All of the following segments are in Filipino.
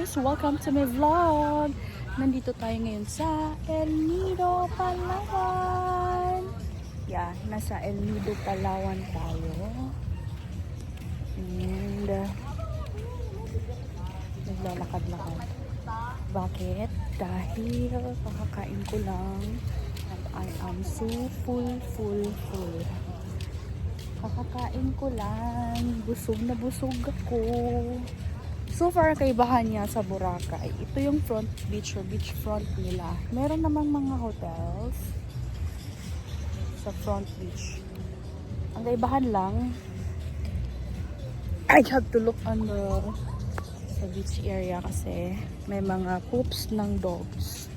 guys! Welcome to my vlog! Nandito tayo ngayon sa El Nido, Palawan. Yeah, nasa El Nido, Palawan tayo. And naglalakad-lakad. Bakit? Dahil kakakain ko lang and I am so full. Kakakain ko lang. Busog na busog ako. So far, kaibahan niya sa Boracay. Ito yung front beach or beachfront nila. Meron namang mga hotels sa front beach. Ang kaibahan lang, I have to look on the beach area kasi may mga poops ng dogs.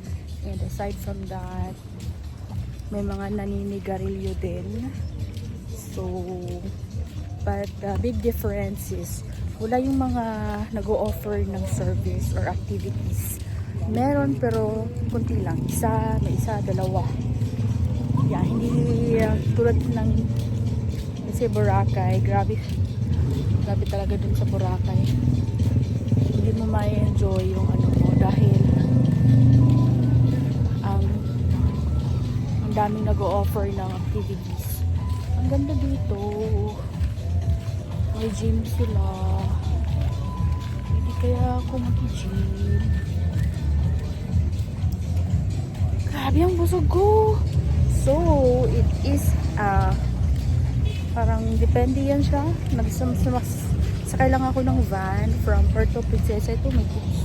And aside from that, may mga naninigarilyo din. So, but the big difference is wala yung mga nag-o-offer ng service or activities. Meron pero kunti lang. May isa, dalawa. Yeah, hindi tulad ng kasi Boracay. Grabe talaga dun sa Boracay. Hindi mo ma-enjoy yung ano mo dahil ang daming nag-o-offer ng activities. Ang ganda dito. May gym sila. Hindi kaya ako mag-gym. Grabe ang busog ko. So, it is parang depende yan siya. Sakay lang ako ng van from Puerto Princesa. Ito may tips.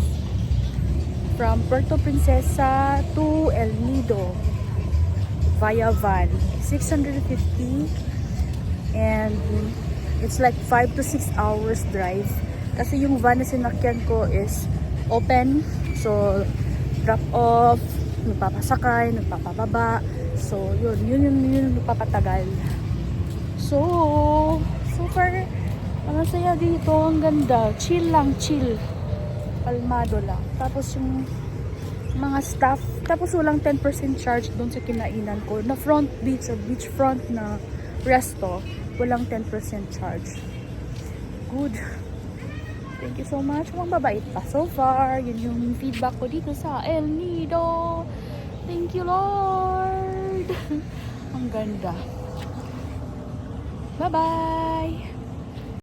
From Puerto Princesa to El Nido via van. 650 and it's like 5 to 6 hours drive. Kasi yung van na sinakyan ko is open. So, drop off, nagpapasakay, nagpapababa. So, yun nagpapatagal. So far, ang saya dito. Ang ganda. Chill lang, chill. Kalmado lang. Tapos yung mga staff. Tapos walang 10% charge doon sa kinainan ko. Na front beach or beachfront na resto. Walang 10% charge. Good. Thank you so much. Mukhang mabait pa so far. Yun yung feedback ko dito sa El Nido. Thank you, Lord. Ang ganda. Bye-bye.